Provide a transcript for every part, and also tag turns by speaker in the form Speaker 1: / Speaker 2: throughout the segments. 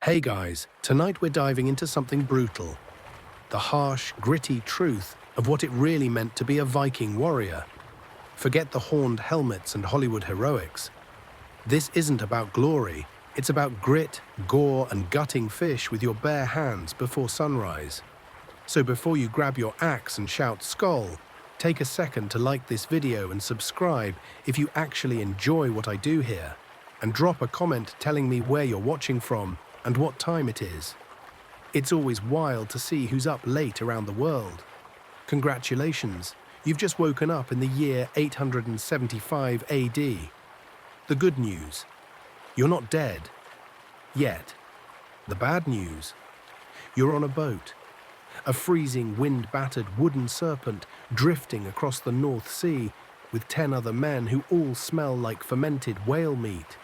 Speaker 1: Hey guys, tonight we're diving into something brutal. The harsh, gritty truth of what it really meant to be a Viking warrior. Forget the horned helmets and Hollywood heroics. This isn't about glory, it's about grit, gore, and gutting fish with your bare hands before sunrise. So before you grab your axe and shout "Skull," take a second to like this video and subscribe if you actually enjoy what I do here. And drop a comment telling me where you're watching from and what time it is. It's always wild to see who's up late around the world. Congratulations, you've just woken up in the year 875 AD. The good news, you're not dead. Yet. The bad news, you're on a boat. A freezing, wind-battered wooden serpent drifting across the North Sea with 10 other men who all smell like fermented whale meat.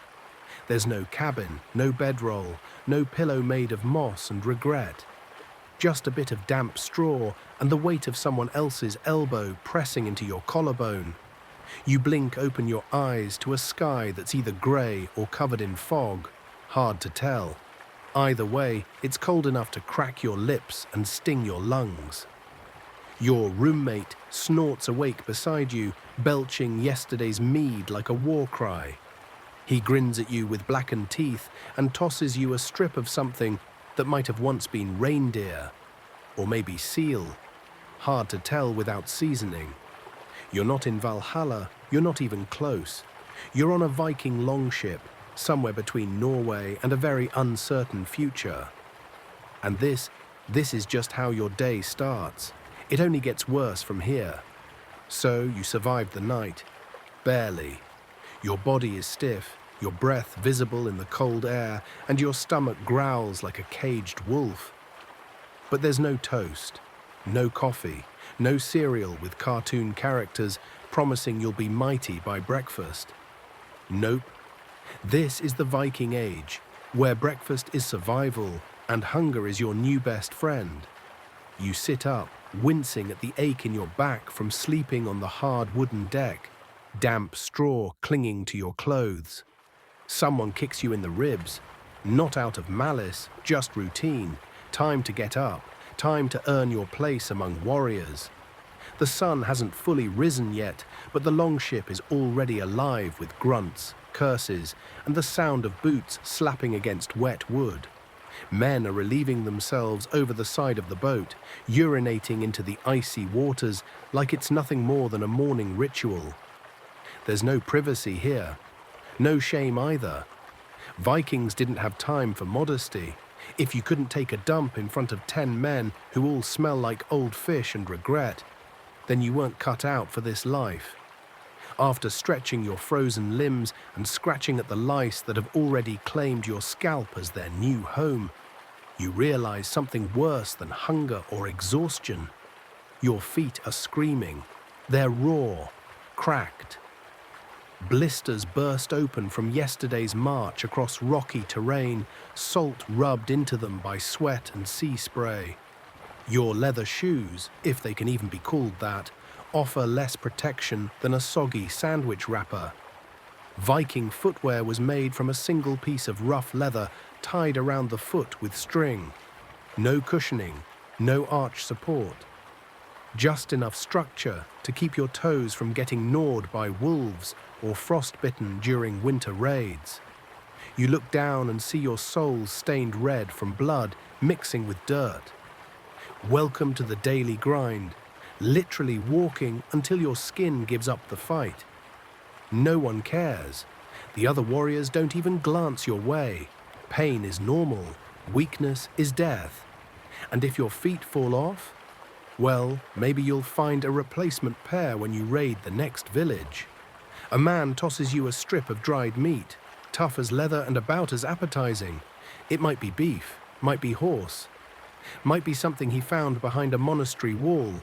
Speaker 1: There's no cabin, no bedroll, no pillow made of moss and regret. Just a bit of damp straw and the weight of someone else's elbow pressing into your collarbone. You blink open your eyes to a sky that's either grey or covered in fog. Hard to tell. Either way, it's cold enough to crack your lips and sting your lungs. Your roommate snorts awake beside you, belching yesterday's mead like a war cry. He grins at you with blackened teeth and tosses you a strip of something that might have once been reindeer, or maybe seal. Hard to tell without seasoning. You're not in Valhalla, you're not even close. You're on a Viking longship, somewhere between Norway and a very uncertain future. And this is just how your day starts. It only gets worse from here. So you survived the night. Barely. Your body is stiff, your breath visible in the cold air, and your stomach growls like a caged wolf. But there's no toast, no coffee, no cereal with cartoon characters promising you'll be mighty by breakfast. Nope. This is the Viking Age, where breakfast is survival and hunger is your new best friend. You sit up, wincing at the ache in your back from sleeping on the hard wooden deck, damp straw clinging to your clothes. Someone kicks you in the ribs, not out of malice, just routine. Time to get up, time to earn your place among warriors. The sun hasn't fully risen yet, but the longship is already alive with grunts, curses, and the sound of boots slapping against wet wood. Men are relieving themselves over the side of the boat, urinating into the icy waters like it's nothing more than a morning ritual. There's no privacy here. No shame either. Vikings didn't have time for modesty. If you couldn't take a dump in front of 10 men who all smell like old fish and regret, then you weren't cut out for this life. After stretching your frozen limbs and scratching at the lice that have already claimed your scalp as their new home, you realize something worse than hunger or exhaustion. Your feet are screaming. They're raw, cracked. Blisters burst open from yesterday's march across rocky terrain, salt rubbed into them by sweat and sea spray. Your leather shoes, if they can even be called that, offer less protection than a soggy sandwich wrapper. Viking footwear was made from a single piece of rough leather tied around the foot with string. No cushioning, no arch support. Just enough structure to keep your toes from getting gnawed by wolves or frostbitten during winter raids. You look down and see your soles stained red from blood mixing with dirt. Welcome to the daily grind, literally walking until your skin gives up the fight. No one cares. The other warriors don't even glance your way. Pain is normal, weakness is death. And if your feet fall off, well, maybe you'll find a replacement pair when you raid the next village. A man tosses you a strip of dried meat, tough as leather and about as appetizing. It might be beef, might be horse, might be something he found behind a monastery wall.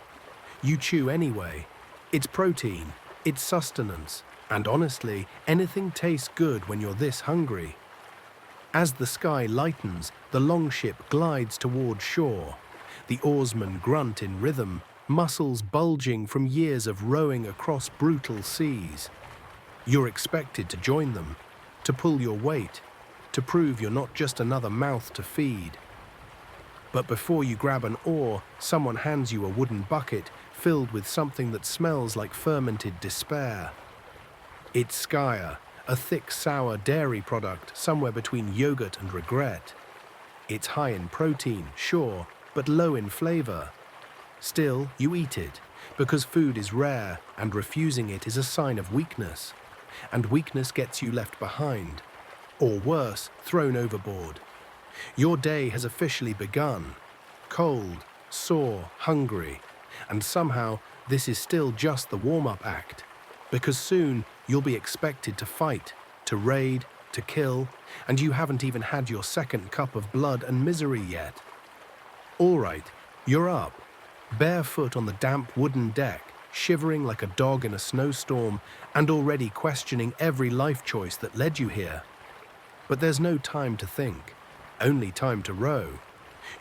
Speaker 1: You chew anyway. It's protein, it's sustenance, and honestly, anything tastes good when you're this hungry. As the sky lightens, the longship glides toward shore. The oarsmen grunt in rhythm, muscles bulging from years of rowing across brutal seas. You're expected to join them, to pull your weight, to prove you're not just another mouth to feed. But before you grab an oar, someone hands you a wooden bucket filled with something that smells like fermented despair. It's skaya, a thick, sour dairy product somewhere between yogurt and regret. It's high in protein, sure, but low in flavor. Still, you eat it, because food is rare and refusing it is a sign of weakness. And weakness gets you left behind, or worse, thrown overboard. Your day has officially begun. Cold, sore, hungry, and somehow this is still just the warm-up act, because soon you'll be expected to fight, to raid, to kill, and you haven't even had your second cup of blood and misery yet. All right, you're up, barefoot on the damp wooden deck, shivering like a dog in a snowstorm, and already questioning every life choice that led you here. But there's no time to think, only time to row.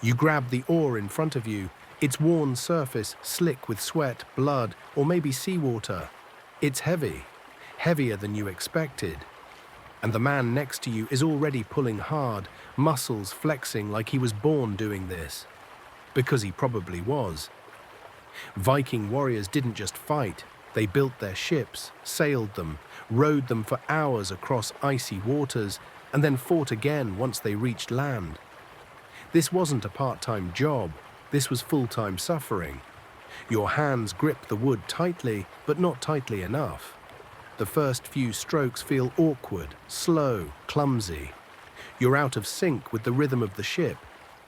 Speaker 1: You grab the oar in front of you, its worn surface slick with sweat, blood, or maybe seawater. It's heavy, heavier than you expected. And the man next to you is already pulling hard, muscles flexing like he was born doing this. Because he probably was. Viking warriors didn't just fight, they built their ships, sailed them, rowed them for hours across icy waters, and then fought again once they reached land. This wasn't a part-time job, this was full-time suffering. Your hands grip the wood tightly, but not tightly enough. The first few strokes feel awkward, slow, clumsy. You're out of sync with the rhythm of the ship,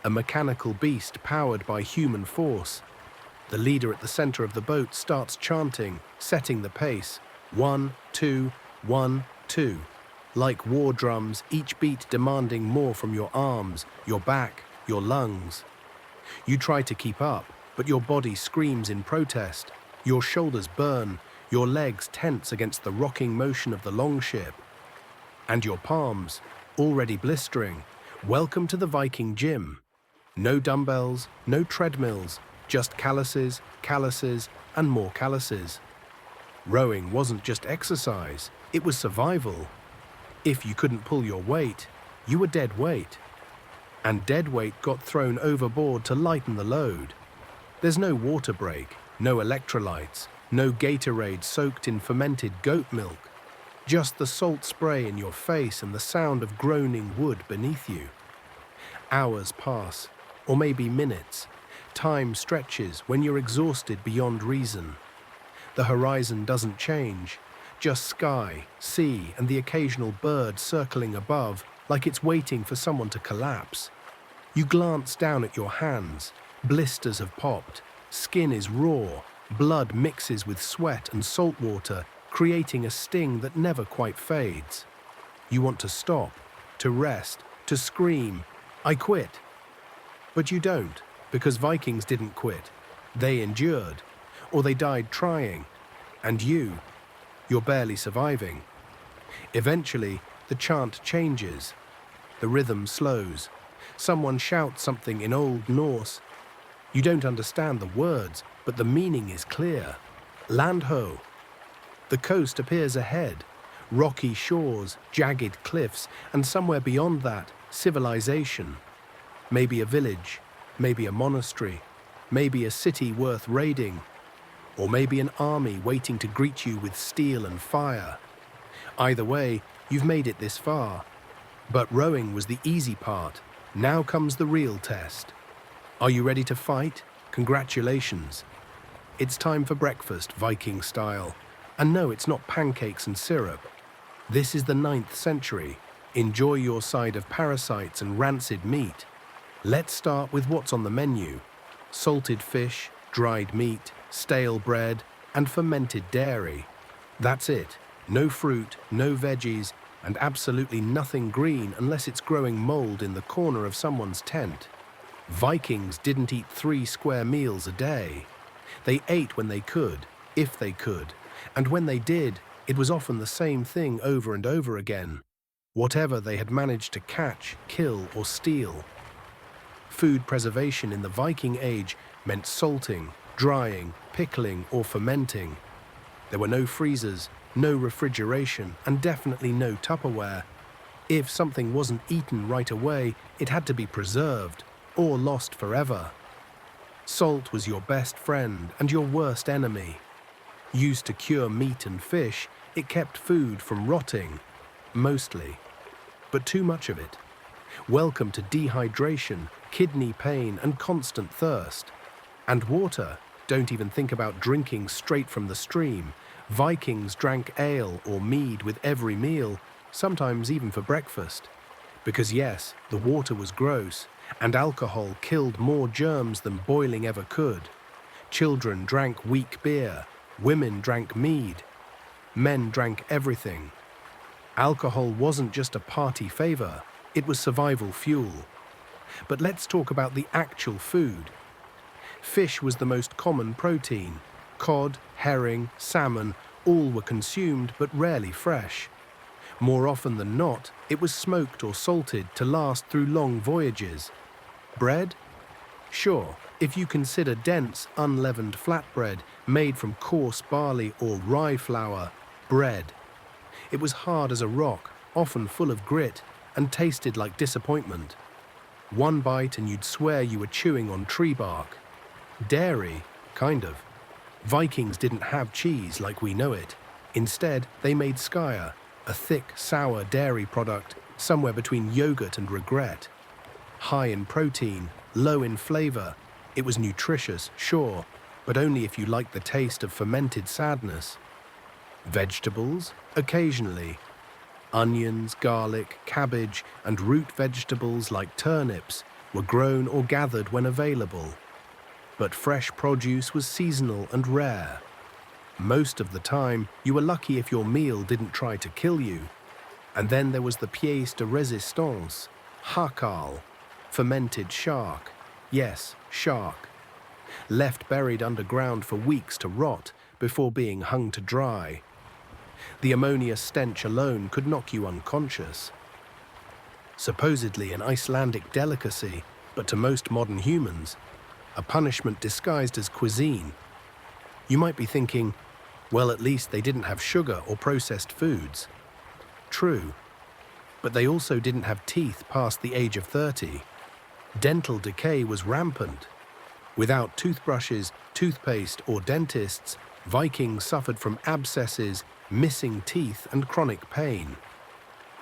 Speaker 1: a mechanical beast powered by human force. The leader at the center of the boat starts chanting, setting the pace. 1, 2, 1, 2. Like war drums, each beat demanding more from your arms, your back, your lungs. You try to keep up, but your body screams in protest. Your shoulders burn, your legs tense against the rocking motion of the longship. And your palms, already blistering. Welcome to the Viking gym. No dumbbells, no treadmills, just calluses, calluses, and more calluses. Rowing wasn't just exercise, it was survival. If you couldn't pull your weight, you were dead weight. And dead weight got thrown overboard to lighten the load. There's no water break, no electrolytes, no Gatorade soaked in fermented goat milk. Just the salt spray in your face and the sound of groaning wood beneath you. Hours pass, or maybe minutes. Time stretches when you're exhausted beyond reason. The horizon doesn't change, just sky, sea, and the occasional bird circling above like it's waiting for someone to collapse. You glance down at your hands. Blisters have popped. Skin is raw. Blood mixes with sweat and salt water, creating a sting that never quite fades. You want to stop, to rest, to scream, "I quit." But you don't, because Vikings didn't quit. They endured, or they died trying. And you're barely surviving. Eventually, the chant changes. The rhythm slows. Someone shouts something in Old Norse. You don't understand the words, but the meaning is clear. Land ho. The coast appears ahead. Rocky shores, jagged cliffs, and somewhere beyond that, civilization. Maybe a village, maybe a monastery, maybe a city worth raiding, or maybe an army waiting to greet you with steel and fire. Either way, you've made it this far. But rowing was the easy part. Now comes the real test. Are you ready to fight? Congratulations. It's time for breakfast, Viking style. And no, it's not pancakes and syrup. This is the 9th century. Enjoy your side of parasites and rancid meat. Let's start with what's on the menu. Salted fish, dried meat, stale bread, and fermented dairy. That's it. No fruit, no veggies, and absolutely nothing green unless it's growing mold in the corner of someone's tent. Vikings didn't eat 3 square meals a day. They ate when they could, if they could, and when they did, it was often the same thing over and over again. Whatever they had managed to catch, kill, or steal. Food preservation in the Viking Age meant salting, drying, pickling, or fermenting. There were no freezers, no refrigeration, and definitely no Tupperware. If something wasn't eaten right away, it had to be preserved or lost forever. Salt was your best friend and your worst enemy. Used to cure meat and fish, it kept food from rotting, mostly, but too much of it. Welcome to dehydration, kidney pain, and constant thirst. And water, don't even think about drinking straight from the stream. Vikings drank ale or mead with every meal, sometimes even for breakfast. Because yes, the water was gross, and alcohol killed more germs than boiling ever could. Children drank weak beer, women drank mead, men drank everything. Alcohol wasn't just a party favor, it was survival fuel. But let's talk about the actual food. Fish was the most common protein. Cod, herring, salmon, all were consumed but rarely fresh. More often than not, it was smoked or salted to last through long voyages. Bread? Sure, if you consider dense, unleavened flatbread made from coarse barley or rye flour, bread. It was hard as a rock, often full of grit, and tasted like disappointment. One bite and you'd swear you were chewing on tree bark. Dairy? Kind of. Vikings didn't have cheese like we know it. Instead, they made skyr, a thick, sour dairy product somewhere between yogurt and regret. High in protein, low in flavor, it was nutritious, sure, but only if you liked the taste of fermented sadness. Vegetables? Occasionally. Onions, garlic, cabbage, and root vegetables like turnips were grown or gathered when available. But fresh produce was seasonal and rare. Most of the time, you were lucky if your meal didn't try to kill you. And then there was the pièce de résistance, hakal, fermented shark. Yes, shark. Left buried underground for weeks to rot before being hung to dry. The ammonia stench alone could knock you unconscious. Supposedly an Icelandic delicacy, but to most modern humans, a punishment disguised as cuisine. You might be thinking, well, at least they didn't have sugar or processed foods. True, but they also didn't have teeth past the age of 30. Dental decay was rampant. Without toothbrushes, toothpaste, or dentists, Vikings suffered from abscesses, missing teeth, and chronic pain.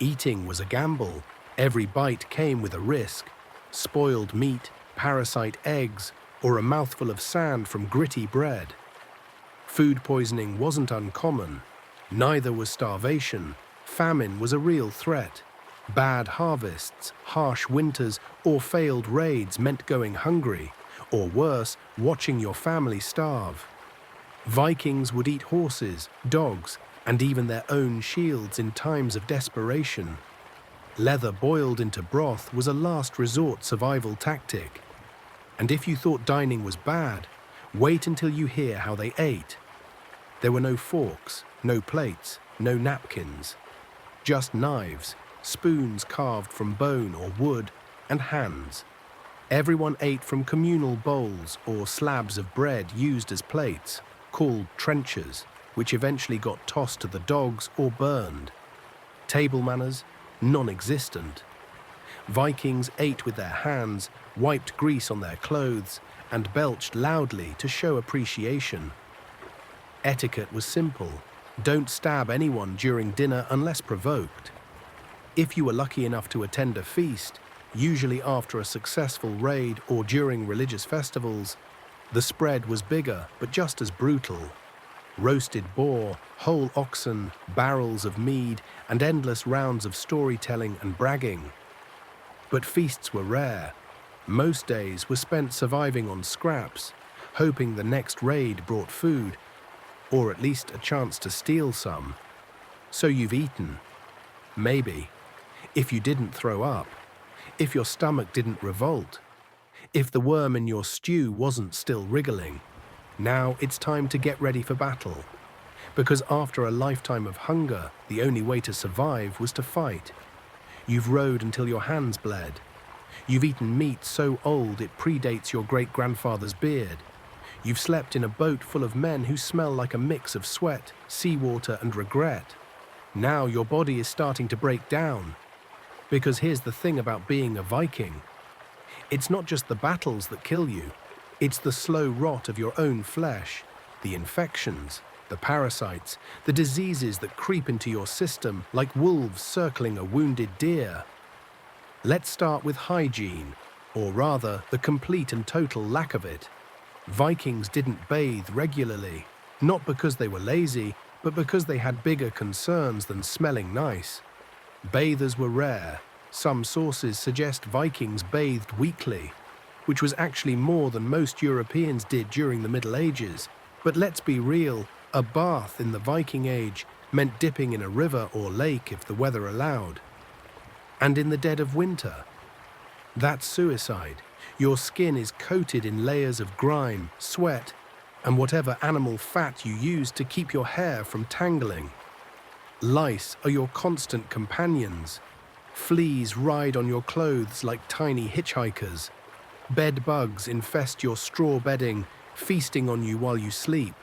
Speaker 1: Eating was a gamble. Every bite came with a risk. Spoiled meat, parasite eggs, or a mouthful of sand from gritty bread. Food poisoning wasn't uncommon. Neither was starvation. Famine was a real threat. Bad harvests, harsh winters, or failed raids meant going hungry, or worse, watching your family starve. Vikings would eat horses, dogs, and even their own shields in times of desperation. Leather boiled into broth was a last resort survival tactic. And if you thought dining was bad, wait until you hear how they ate. There were no forks, no plates, no napkins. Just knives, spoons carved from bone or wood, and hands. Everyone ate from communal bowls or slabs of bread used as plates, called trenchers, which eventually got tossed to the dogs or burned. Table manners? Non-existent. Vikings ate with their hands, wiped grease on their clothes, and belched loudly to show appreciation. Etiquette was simple. Don't stab anyone during dinner unless provoked. If you were lucky enough to attend a feast, usually after a successful raid or during religious festivals, the spread was bigger but just as brutal. Roasted boar, whole oxen, barrels of mead, and endless rounds of storytelling and bragging. But feasts were rare. Most days were spent surviving on scraps, hoping the next raid brought food, or at least a chance to steal some. So you've eaten. Maybe. If you didn't throw up. If your stomach didn't revolt. If the worm in your stew wasn't still wriggling. Now it's time to get ready for battle. Because after a lifetime of hunger, the only way to survive was to fight. You've rode until your hands bled. You've eaten meat so old it predates your great-grandfather's beard. You've slept in a boat full of men who smell like a mix of sweat, seawater, and regret. Now your body is starting to break down. Because here's the thing about being a Viking. It's not just the battles that kill you, it's the slow rot of your own flesh, the infections, the parasites, the diseases that creep into your system like wolves circling a wounded deer. Let's start with hygiene, or rather, the complete and total lack of it. Vikings didn't bathe regularly, not because they were lazy, but because they had bigger concerns than smelling nice. Bathers were rare. Some sources suggest Vikings bathed weekly, which was actually more than most Europeans did during the Middle Ages. But let's be real, a bath in the Viking Age meant dipping in a river or lake if the weather allowed. And in the dead of winter, that's suicide. Your skin is coated in layers of grime, sweat, and whatever animal fat you use to keep your hair from tangling. Lice are your constant companions. Fleas ride on your clothes like tiny hitchhikers. Bed bugs infest your straw bedding, feasting on you while you sleep.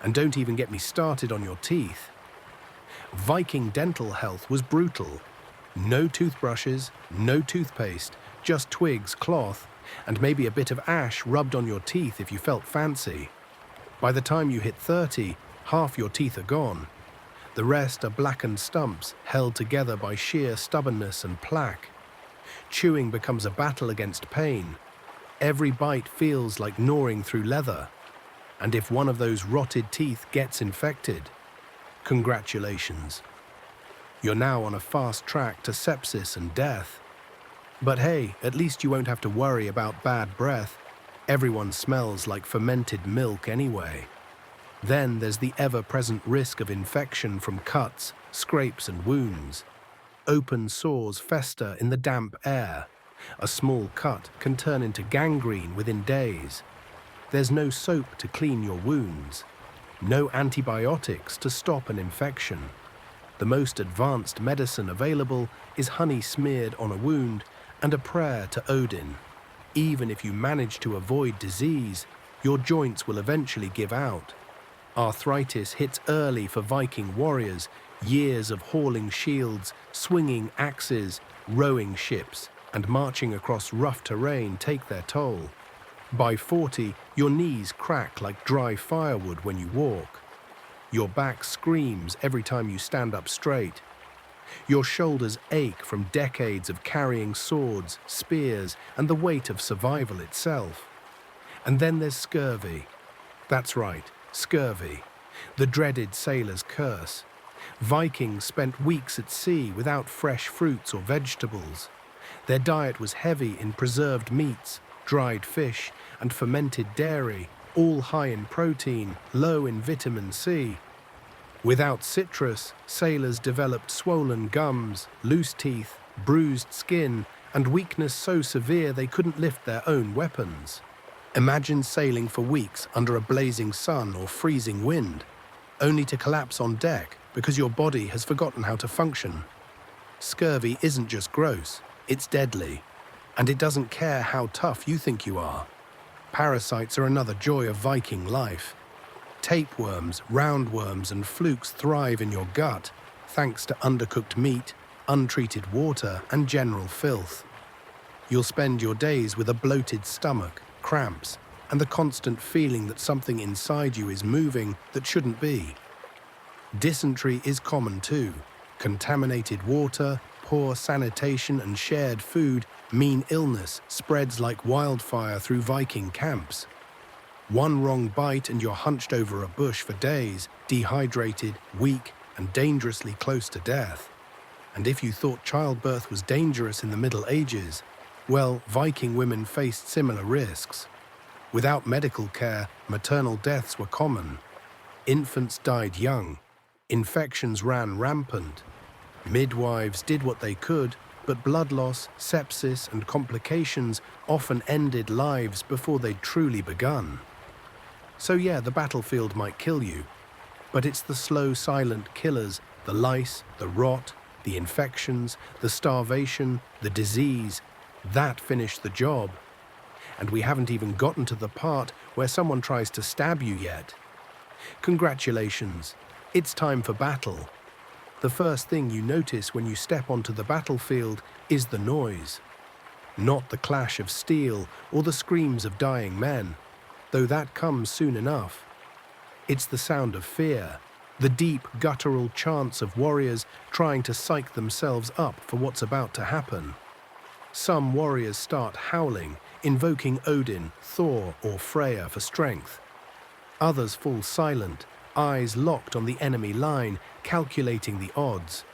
Speaker 1: And don't even get me started on your teeth. Viking dental health was brutal. No toothbrushes, no toothpaste, just twigs, cloth, and maybe a bit of ash rubbed on your teeth if you felt fancy. By the time you hit 30, half your teeth are gone. The rest are blackened stumps held together by sheer stubbornness and plaque. Chewing becomes a battle against pain. Every bite feels like gnawing through leather. And if one of those rotted teeth gets infected, congratulations. You're now on a fast track to sepsis and death. But hey, at least you won't have to worry about bad breath. Everyone smells like fermented milk anyway. Then there's the ever-present risk of infection from cuts, scrapes and wounds. Open sores fester in the damp air. A small cut can turn into gangrene within days. There's no soap to clean your wounds. No antibiotics to stop an infection. The most advanced medicine available is honey smeared on a wound and a prayer to Odin. Even if you manage to avoid disease, your joints will eventually give out. Arthritis hits early for Viking warriors. Years of hauling shields, swinging axes, rowing ships, and marching across rough terrain take their toll. By 40, your knees crack like dry firewood when you walk. Your back screams every time you stand up straight. Your shoulders ache from decades of carrying swords, spears, and the weight of survival itself. And then there's scurvy. That's right, scurvy, the dreaded sailor's curse. Vikings spent weeks at sea without fresh fruits or vegetables. Their diet was heavy in preserved meats, dried fish, and fermented dairy, all high in protein, low in vitamin C. Without citrus, sailors developed swollen gums, loose teeth, bruised skin, and weakness so severe they couldn't lift their own weapons. Imagine sailing for weeks under a blazing sun or freezing wind, only to collapse on deck because your body has forgotten how to function. Scurvy isn't just gross, it's deadly, and it doesn't care how tough you think you are. Parasites are another joy of Viking life. Tapeworms, roundworms, and flukes thrive in your gut, thanks to undercooked meat, untreated water, and general filth. You'll spend your days with a bloated stomach, cramps, and the constant feeling that something inside you is moving that shouldn't be. Dysentery is common too. Contaminated water, poor sanitation, and shared food mean illness spreads like wildfire through Viking camps. One wrong bite and you're hunched over a bush for days, dehydrated, weak, and dangerously close to death. And if you thought childbirth was dangerous in the Middle Ages, well, Viking women faced similar risks. Without medical care, maternal deaths were common. Infants died young. Infections ran rampant. Midwives did what they could, but blood loss, sepsis, and complications often ended lives before they'd truly begun. So yeah, the battlefield might kill you, but it's the slow, silent killers, the lice, the rot, the infections, the starvation, the disease, that finish the job. And we haven't even gotten to the part where someone tries to stab you yet. Congratulations, it's time for battle. The first thing you notice when you step onto the battlefield is the noise. Not the clash of steel or the screams of dying men, though that comes soon enough. It's the sound of fear, the deep guttural chants of warriors trying to psych themselves up for what's about to happen. Some warriors start howling, invoking Odin, Thor, or Freya for strength. Others fall silent, eyes locked on the enemy line, calculating the odds.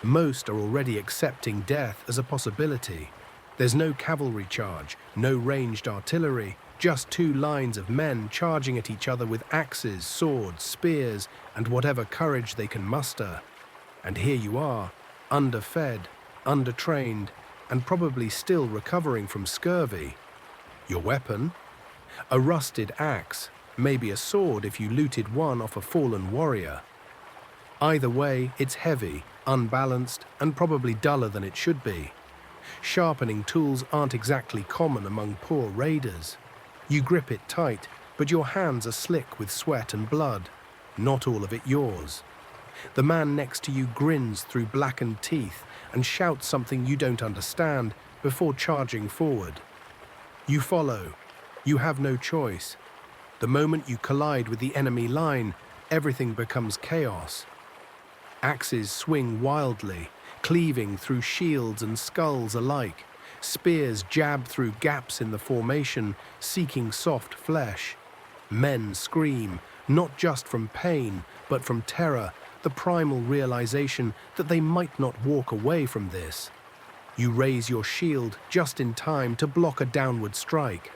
Speaker 1: Most are already accepting death as a possibility. There's no cavalry charge, no ranged artillery, just two lines of men charging at each other with axes, swords, spears, and whatever courage they can muster. And here you are, underfed, undertrained, and probably still recovering from scurvy. Your weapon? A rusted axe, maybe a sword if you looted one off a fallen warrior. Either way, it's heavy, unbalanced, and probably duller than it should be. Sharpening tools aren't exactly common among poor raiders. You grip it tight, but your hands are slick with sweat and blood, not all of it yours. The man next to you grins through blackened teeth and shouts something you don't understand before charging forward. You follow. You have no choice. The moment you collide with the enemy line, everything becomes chaos. Axes swing wildly, cleaving through shields and skulls alike. Spears jab through gaps in the formation, seeking soft flesh. Men scream, not just from pain, but from terror, the primal realization that they might not walk away from this. You raise your shield just in time to block a downward strike.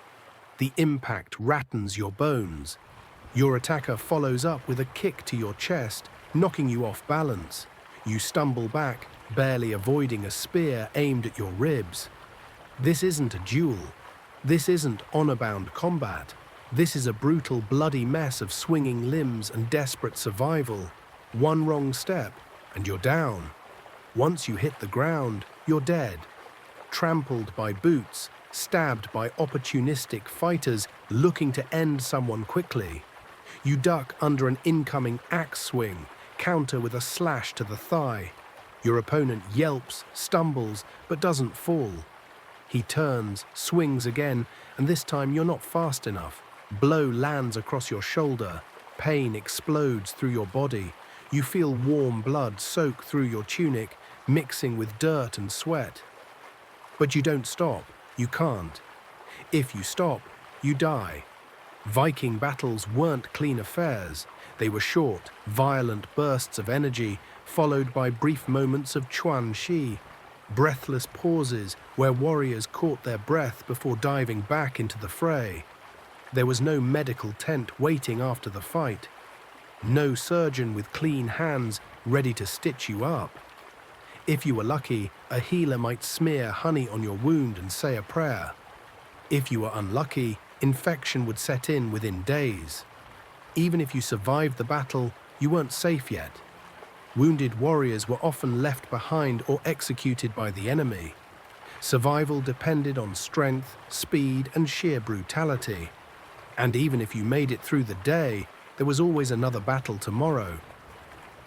Speaker 1: The impact rattans your bones. Your attacker follows up with a kick to your chest, knocking you off balance. You stumble back, barely avoiding a spear aimed at your ribs. This isn't a duel. This isn't honor-bound combat. This is a brutal, bloody mess of swinging limbs and desperate survival. One wrong step, and you're down. Once you hit the ground, you're dead. Trampled by boots, stabbed by opportunistic fighters looking to end someone quickly. You duck under an incoming axe swing, counter with a slash to the thigh. Your opponent yelps, stumbles, but doesn't fall. He turns, swings again, and this time you're not fast enough. Blow lands across your shoulder. Pain explodes through your body. You feel warm blood soak through your tunic, mixing with dirt and sweat. But you don't stop. You can't. If you stop, you die. Viking battles weren't clean affairs. They were short, violent bursts of energy, followed by brief moments of chuan shi, breathless pauses where warriors caught their breath before diving back into the fray. There was no medical tent waiting after the fight. No surgeon with clean hands ready to stitch you up. If you were lucky, a healer might smear honey on your wound and say a prayer. If you were unlucky, infection would set in within days. Even if you survived the battle, you weren't safe yet. Wounded warriors were often left behind or executed by the enemy. Survival depended on strength, speed, and sheer brutality. And even if you made it through the day, there was always another battle tomorrow.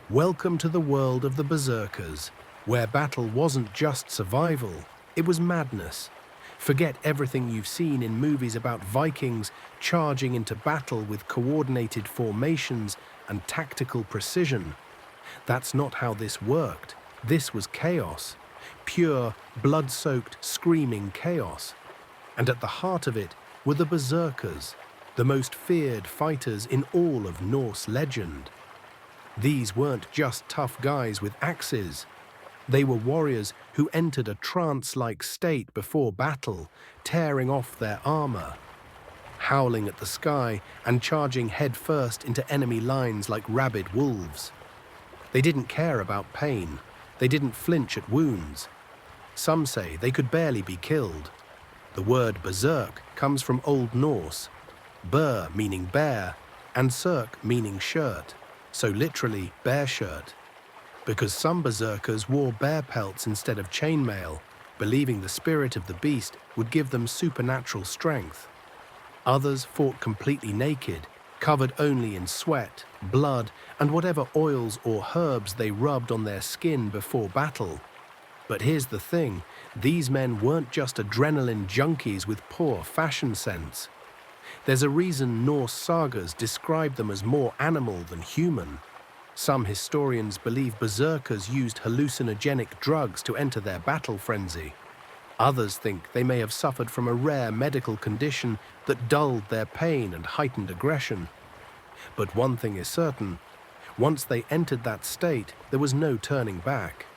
Speaker 1: Welcome to the world of the berserkers, where battle wasn't just survival, it was madness. Forget everything you've seen in movies about Vikings charging into battle with coordinated formations and tactical precision. That's not how this worked. This was chaos. Pure, blood-soaked, screaming chaos. And at the heart of it were the berserkers, the most feared fighters in all of Norse legend. These weren't just tough guys with axes. They were warriors who entered a trance-like state before battle, tearing off their armor, howling at the sky and charging headfirst into enemy lines like rabid wolves. They didn't care about pain. They didn't flinch at wounds. Some say they could barely be killed. The word berserk comes from Old Norse, ber meaning bear, and serk meaning shirt, so literally bear shirt. Because some berserkers wore bear pelts instead of chainmail, believing the spirit of the beast would give them supernatural strength. Others fought completely naked, covered only in sweat, blood, and whatever oils or herbs they rubbed on their skin before battle. But here's the thing, these men weren't just adrenaline junkies with poor fashion sense. There's a reason Norse sagas describe them as more animal than human. Some historians believe berserkers used hallucinogenic drugs to enter their battle frenzy. Others think they may have suffered from a rare medical condition that dulled their pain and heightened aggression. But one thing is certain, once they entered that state, there was no turning back.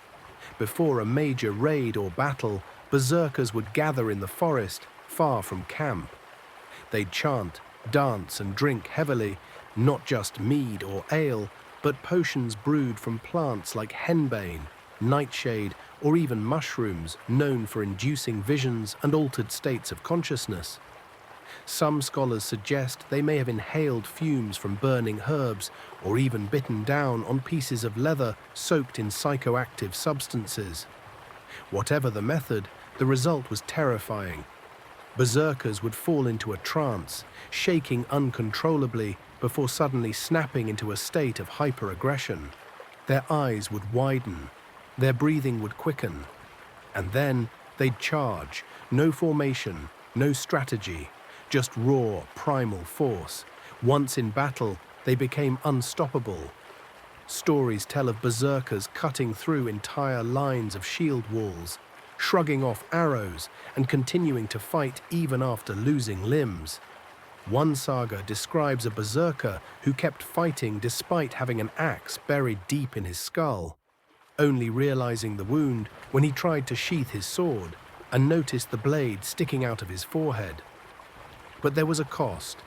Speaker 1: Before a major raid or battle, berserkers would gather in the forest, far from camp. They'd chant, dance, and drink heavily, not just mead or ale, but potions brewed from plants like henbane, nightshade, or even mushrooms known for inducing visions and altered states of consciousness. Some scholars suggest they may have inhaled fumes from burning herbs or even bitten down on pieces of leather soaked in psychoactive substances. Whatever the method, the result was terrifying. Berserkers would fall into a trance, shaking uncontrollably before suddenly snapping into a state of hyperaggression. Their eyes would widen, their breathing would quicken, and then they'd charge. No formation, no strategy, just raw, primal force. Once in battle, they became unstoppable. Stories tell of berserkers cutting through entire lines of shield walls, shrugging off arrows, and continuing to fight even after losing limbs. One saga describes a berserker who kept fighting despite having an axe buried deep in his skull, only realizing the wound when he tried to sheath his sword and noticed the blade sticking out of his forehead. But there was a cost.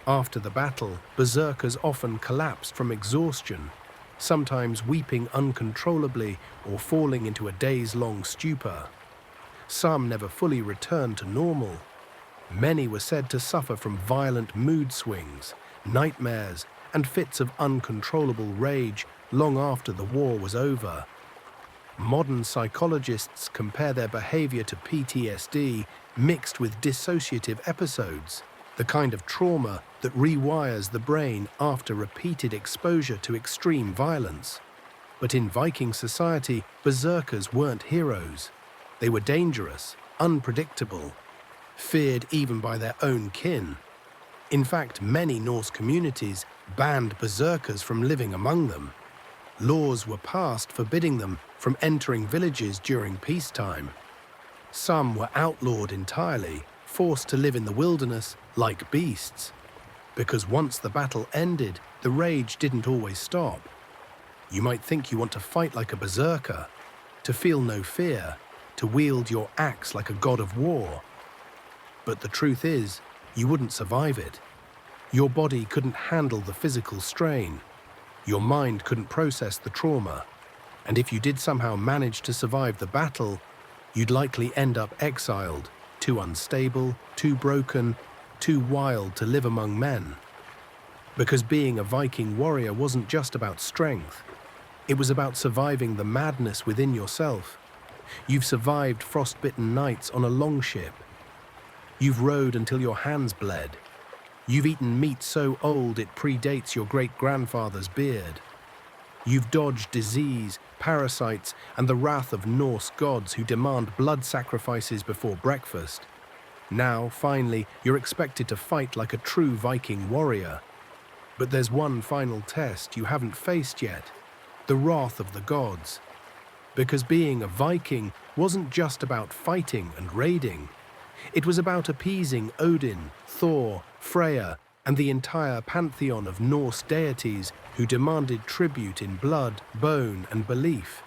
Speaker 1: After the battle, berserkers often collapsed from exhaustion, sometimes weeping uncontrollably or falling into a days-long stupor. Some never fully returned to normal. Many were said to suffer from violent mood swings, nightmares, and fits of uncontrollable rage long after the war was over. Modern psychologists compare their behavior to PTSD mixed with dissociative episodes, the kind of trauma that rewires the brain after repeated exposure to extreme violence. But in Viking society, berserkers weren't heroes. They were dangerous, unpredictable, feared even by their own kin. In fact, many Norse communities banned berserkers from living among them. Laws were passed forbidding them from entering villages during peacetime. Some were outlawed entirely, forced to live in the wilderness like beasts. Because once the battle ended, the rage didn't always stop. You might think you want to fight like a berserker, to feel no fear, to wield your axe like a god of war. But the truth is, you wouldn't survive it. Your body couldn't handle the physical strain. Your mind couldn't process the trauma. And if you did somehow manage to survive the battle, you'd likely end up exiled, too unstable, too broken, too wild to live among men. Because being a Viking warrior wasn't just about strength. It was about surviving the madness within yourself. You've survived frostbitten nights on a longship. You've rowed until your hands bled. You've eaten meat so old it predates your great-grandfather's beard. You've dodged disease, parasites, and the wrath of Norse gods who demand blood sacrifices before breakfast. Now, finally, you're expected to fight like a true Viking warrior. But there's one final test you haven't faced yet, the wrath of the gods. Because being a Viking wasn't just about fighting and raiding. It was about appeasing Odin, Thor, Freya, and the entire pantheon of Norse deities who demanded tribute in blood, bone, and belief.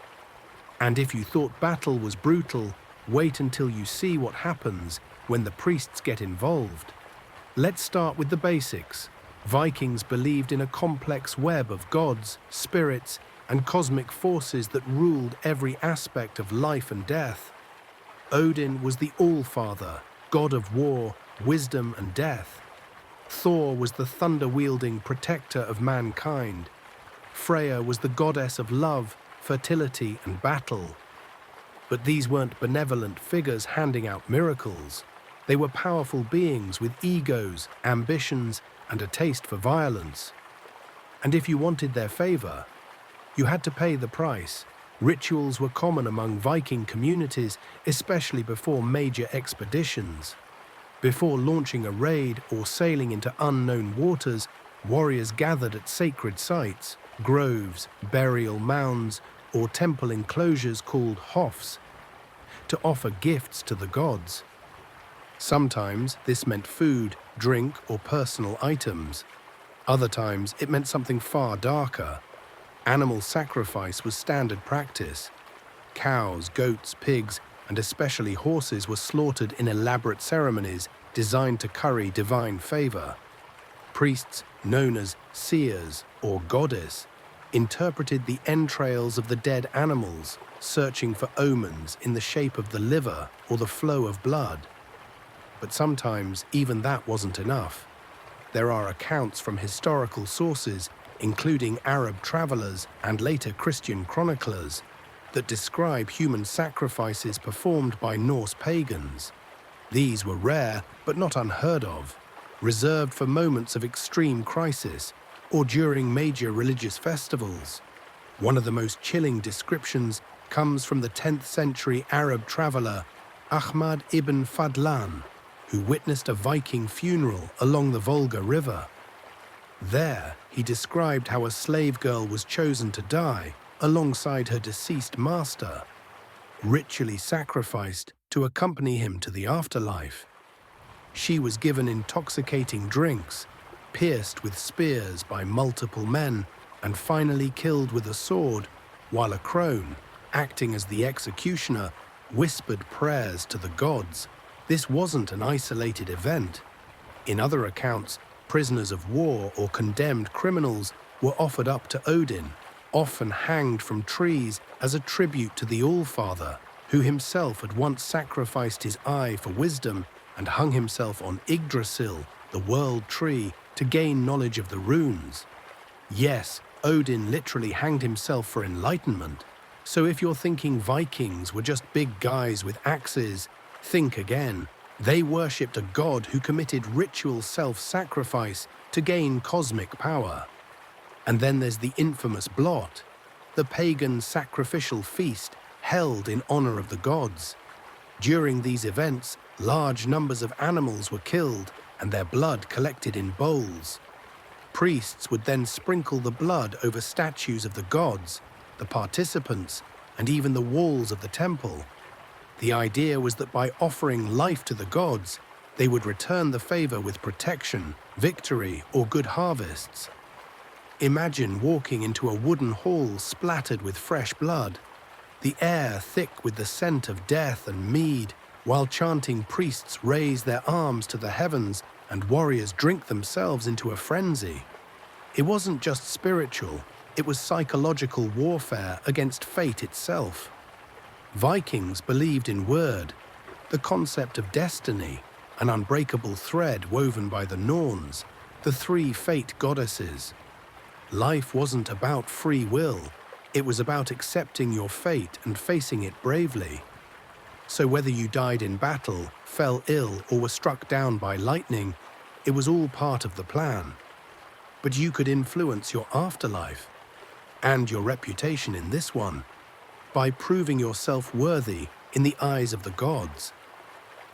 Speaker 1: And if you thought battle was brutal, wait until you see what happens when the priests get involved. Let's start with the basics. Vikings believed in a complex web of gods, spirits, and cosmic forces that ruled every aspect of life and death. Odin was the All-Father, god of war, wisdom, and death. Thor was the thunder-wielding protector of mankind. Freya was the goddess of love, fertility, and battle. But these weren't benevolent figures handing out miracles. They were powerful beings with egos, ambitions, and a taste for violence. And if you wanted their favor, you had to pay the price. Rituals were common among Viking communities, especially before major expeditions. Before launching a raid or sailing into unknown waters, warriors gathered at sacred sites, groves, burial mounds, or temple enclosures called hofs, to offer gifts to the gods. Sometimes this meant food, drink, or personal items. Other times it meant something far darker. Animal sacrifice was standard practice. Cows, goats, pigs, and especially horses were slaughtered in elaborate ceremonies designed to curry divine favor. Priests, known as seers or goddess, interpreted the entrails of the dead animals, searching for omens in the shape of the liver or the flow of blood. But sometimes even that wasn't enough. There are accounts from historical sources, including Arab travelers and later Christian chroniclers, that describe human sacrifices performed by Norse pagans. These were rare but not unheard of, reserved for moments of extreme crisis or during major religious festivals. One of the most chilling descriptions comes from the 10th century Arab traveler Ahmad ibn Fadlan, who witnessed a Viking funeral along the Volga River. There, he described how a slave girl was chosen to die alongside her deceased master, ritually sacrificed to accompany him to the afterlife. She was given intoxicating drinks, pierced with spears by multiple men, and finally killed with a sword, while a crone, acting as the executioner, whispered prayers to the gods. This wasn't an isolated event. In other accounts, prisoners of war or condemned criminals were offered up to Odin, often hanged from trees as a tribute to the All-Father, who himself had once sacrificed his eye for wisdom and hung himself on Yggdrasil, the world tree, to gain knowledge of the runes. Yes, Odin literally hanged himself for enlightenment. So if you're thinking Vikings were just big guys with axes, think again. They worshipped a god who committed ritual self-sacrifice to gain cosmic power. And then there's the infamous blot, the pagan sacrificial feast held in honor of the gods. During these events, large numbers of animals were killed and their blood collected in bowls. Priests would then sprinkle the blood over statues of the gods, the participants, and even the walls of the temple. The idea was that by offering life to the gods, they would return the favor with protection, victory, or good harvests. Imagine walking into a wooden hall splattered with fresh blood, the air thick with the scent of death and mead, while chanting priests raise their arms to the heavens and warriors drink themselves into a frenzy. It wasn't just spiritual, it was psychological warfare against fate itself. Vikings believed in word, the concept of destiny, an unbreakable thread woven by the Norns, the three fate goddesses. Life wasn't about free will, it was about accepting your fate and facing it bravely. So whether you died in battle, fell ill, or were struck down by lightning, it was all part of the plan. But you could influence your afterlife, and your reputation in this one, by proving yourself worthy in the eyes of the gods.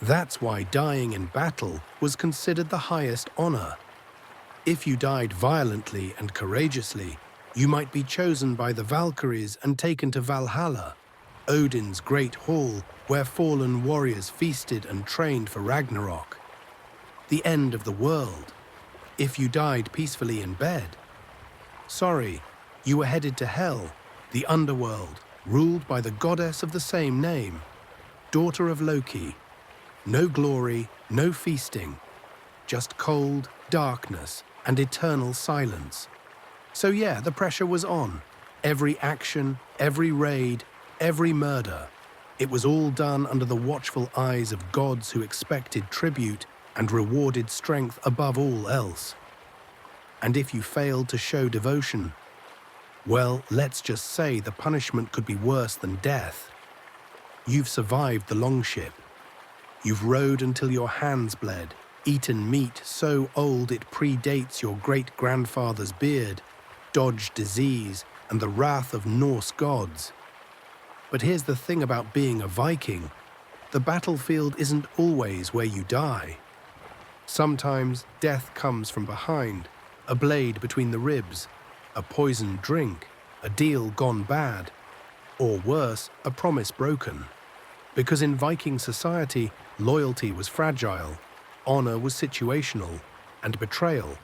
Speaker 1: That's why dying in battle was considered the highest honor. If you died violently and courageously, you might be chosen by the Valkyries and taken to Valhalla, Odin's great hall where fallen warriors feasted and trained for Ragnarok. The end of the world. If you died peacefully in bed, sorry, you were headed to Hell, the underworld, ruled by the goddess of the same name, daughter of Loki. No glory, no feasting, just cold, darkness, and eternal silence. So yeah, the pressure was on. Every action, every raid, every murder. It was all done under the watchful eyes of gods who expected tribute and rewarded strength above all else. And if you failed to show devotion, well, let's just say the punishment could be worse than death. You've survived the longship. You've rode until your hands bled, eaten meat so old it predates your great-grandfather's beard, dodged disease and the wrath of Norse gods. But here's the thing about being a Viking. The battlefield isn't always where you die. Sometimes death comes from behind, a blade between the ribs, a poisoned drink, a deal gone bad, or worse, a promise broken. Because in Viking society, loyalty was fragile, honor was situational, and betrayal,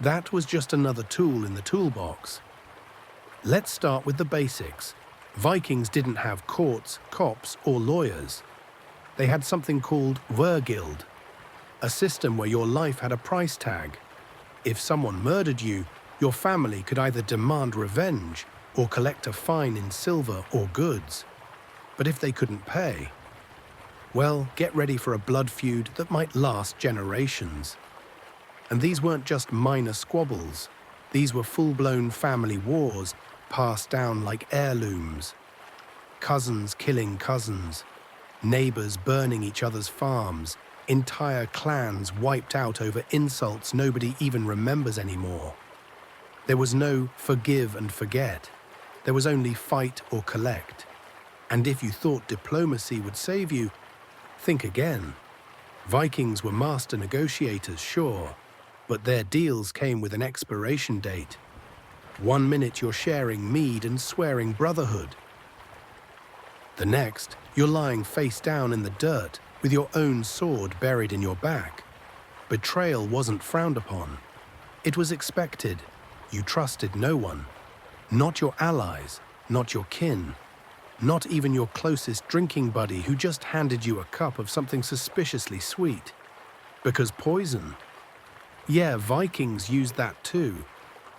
Speaker 1: that was just another tool in the toolbox. Let's start with the basics. Vikings didn't have courts, cops, or lawyers. They had something called Vergild, a system where your life had a price tag. If someone murdered you, your family could either demand revenge or collect a fine in silver or goods. But if they couldn't pay, well, get ready for a blood feud that might last generations. And these weren't just minor squabbles. These were full-blown family wars passed down like heirlooms. Cousins killing cousins, neighbors burning each other's farms, entire clans wiped out over insults nobody even remembers anymore. There was no forgive and forget. There was only fight or collect. And if you thought diplomacy would save you, think again. Vikings were master negotiators, sure, but their deals came with an expiration date. 1 minute you're sharing mead and swearing brotherhood. The next, you're lying face down in the dirt with your own sword buried in your back. Betrayal wasn't frowned upon. It was expected. You trusted no one. Not your allies, not your kin, not even your closest drinking buddy who just handed you a cup of something suspiciously sweet. Because poison? Yeah, Vikings used that too.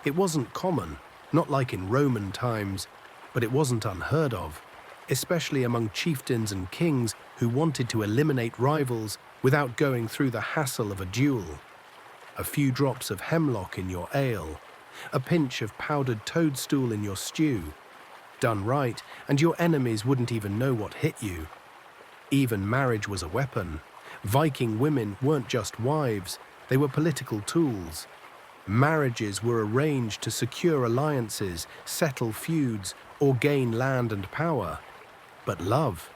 Speaker 1: It wasn't common, not like in Roman times, but it wasn't unheard of, especially among chieftains and kings who wanted to eliminate rivals without going through the hassle of a duel. A few drops of hemlock in your ale, a pinch of powdered toadstool in your stew. Done right, and your enemies wouldn't even know what hit you. Even marriage was a weapon. Viking women weren't just wives, they were political tools. Marriages were arranged to secure alliances, settle feuds, or gain land and power. But love?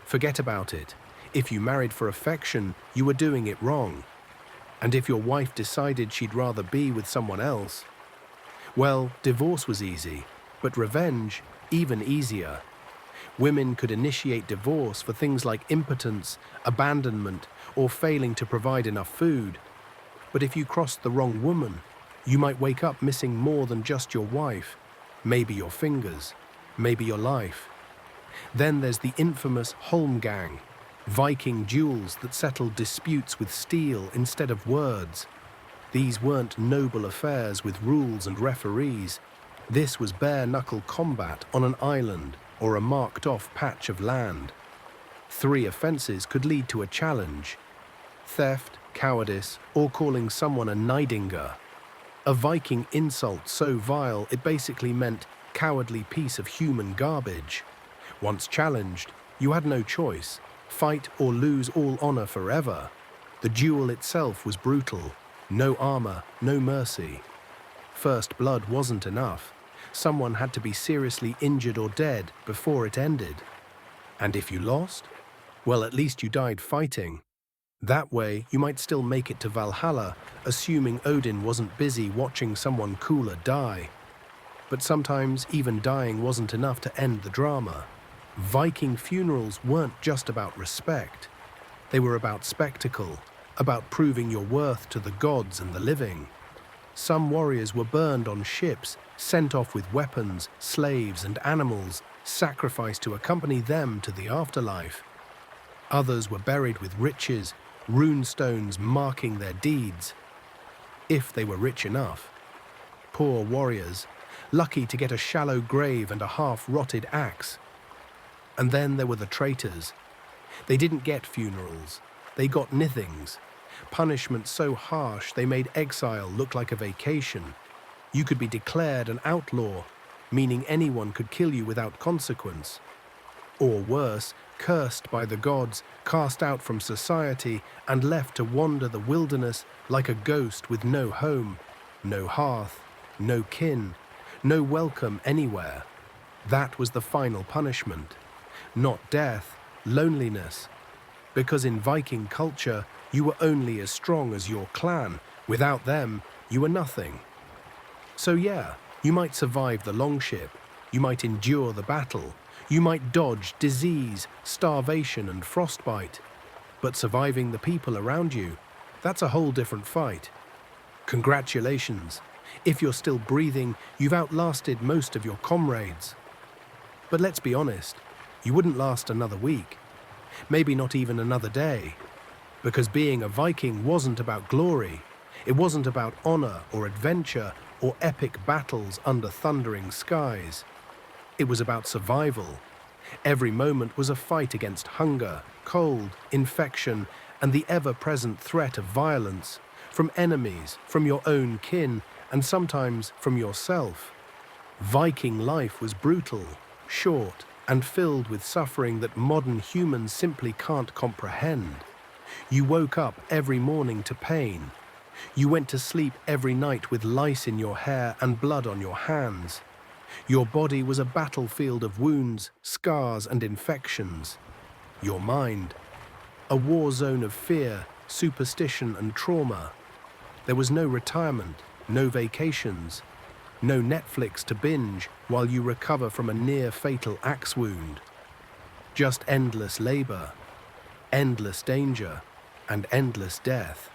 Speaker 1: Forget about it. If you married for affection, you were doing it wrong. And if your wife decided she'd rather be with someone else, well, divorce was easy, but revenge, even easier. Women could initiate divorce for things like impotence, abandonment, or failing to provide enough food. But if you crossed the wrong woman, you might wake up missing more than just your wife, maybe your fingers, maybe your life. Then there's the infamous Holmgang, Viking duels that settled disputes with steel instead of words. These weren't noble affairs with rules and referees. This was bare-knuckle combat on an island or a marked-off patch of land. 3 offenses could lead to a challenge: theft, cowardice, or calling someone a Nidinga. A Viking insult so vile it basically meant cowardly piece of human garbage. Once challenged, you had no choice. Fight or lose all honor forever. The duel itself was brutal. No armor, no mercy. First blood wasn't enough. Someone had to be seriously injured or dead before it ended. And if you lost, well, at least you died fighting. That way, you might still make it to Valhalla, assuming Odin wasn't busy watching someone cooler die. But sometimes even dying wasn't enough to end the drama. Viking funerals weren't just about respect. They were about spectacle, about proving your worth to the gods and the living. Some warriors were burned on ships, sent off with weapons, slaves, and animals, sacrificed to accompany them to the afterlife. Others were buried with riches, rune stones marking their deeds, if they were rich enough. Poor warriors, lucky to get a shallow grave and a half-rotted axe. And then there were the traitors. They didn't get funerals, they got nithings. Punishment so harsh they made exile look like a vacation. You could be declared an outlaw, meaning anyone could kill you without consequence. or worse, cursed by the gods, cast out from society, and left to wander the wilderness like a ghost with no home, no hearth, no kin, no welcome anywhere. That was the final punishment. Not death, loneliness. Because in Viking culture, you were only as strong as your clan. Without them, you were nothing. So yeah, you might survive the longship, you might endure the battle, you might dodge disease, starvation and frostbite. But surviving the people around you, that's a whole different fight. Congratulations. If you're still breathing, you've outlasted most of your comrades. But let's be honest, you wouldn't last another week. Maybe not even another day. Because being a Viking wasn't about glory. It wasn't about honor or adventure or epic battles under thundering skies. It was about survival. Every moment was a fight against hunger, cold, infection, and the ever-present threat of violence, from enemies, from your own kin, and sometimes from yourself. Viking life was brutal, short, and filled with suffering that modern humans simply can't comprehend. You woke up every morning to pain. You went to sleep every night with lice in your hair and blood on your hands. Your body was a battlefield of wounds, scars, and infections. Your mind, a war zone of fear, superstition, and trauma. There was no retirement, no vacations, no Netflix to binge while you recover from a near-fatal axe wound. Just endless labor, endless danger, and endless death.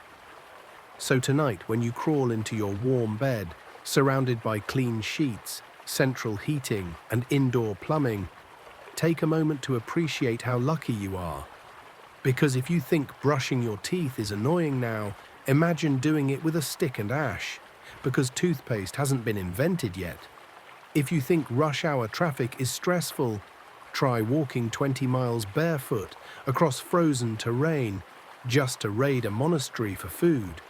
Speaker 1: So tonight, when you crawl into your warm bed, surrounded by clean sheets, central heating, and indoor plumbing, take a moment to appreciate how lucky you are. Because if you think brushing your teeth is annoying now, imagine doing it with a stick and ash, because toothpaste hasn't been invented yet. If you think rush hour traffic is stressful, try walking 20 miles barefoot across frozen terrain just to raid a monastery for food.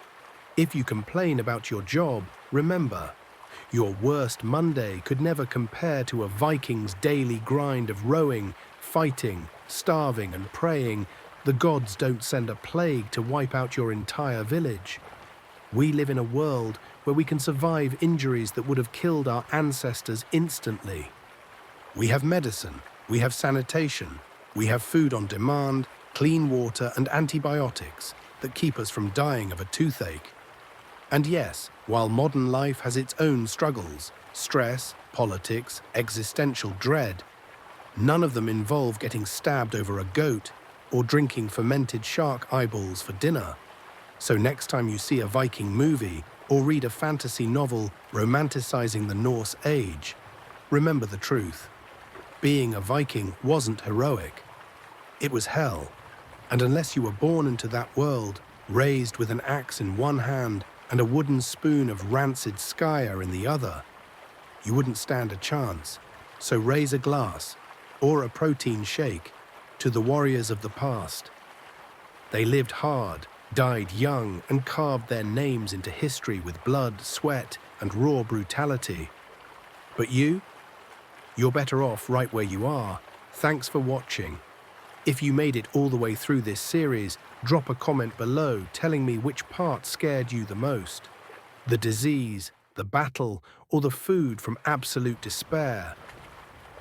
Speaker 1: If you complain about your job, remember, your worst Monday could never compare to a Viking's daily grind of rowing, fighting, starving, and praying. The gods don't send a plague to wipe out your entire village. We live in a world where we can survive injuries that would have killed our ancestors instantly. We have medicine, we have sanitation, we have food on demand, clean water, and antibiotics that keep us from dying of a toothache. And yes, while modern life has its own struggles, stress, politics, existential dread, none of them involve getting stabbed over a goat or drinking fermented shark eyeballs for dinner. So next time you see a Viking movie or read a fantasy novel romanticizing the Norse age, remember the truth. Being a Viking wasn't heroic. It was hell. And unless you were born into that world, raised with an axe in one hand and a wooden spoon of rancid skyer in the other, you wouldn't stand a chance. So raise a glass, or a protein shake, to the warriors of the past. They lived hard, died young, and carved their names into history with blood, sweat, and raw brutality. But you're better off right where you are. Thanks for watching. If you made it all the way through this series, drop a comment below telling me which part scared you the most. The disease, the battle, or the food from absolute despair.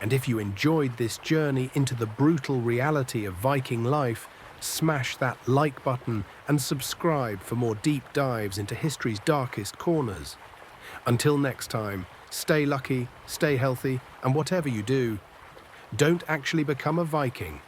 Speaker 1: And if you enjoyed this journey into the brutal reality of Viking life, smash that like button and subscribe for more deep dives into history's darkest corners. Until next time, stay lucky, stay healthy, and whatever you do, don't actually become a Viking.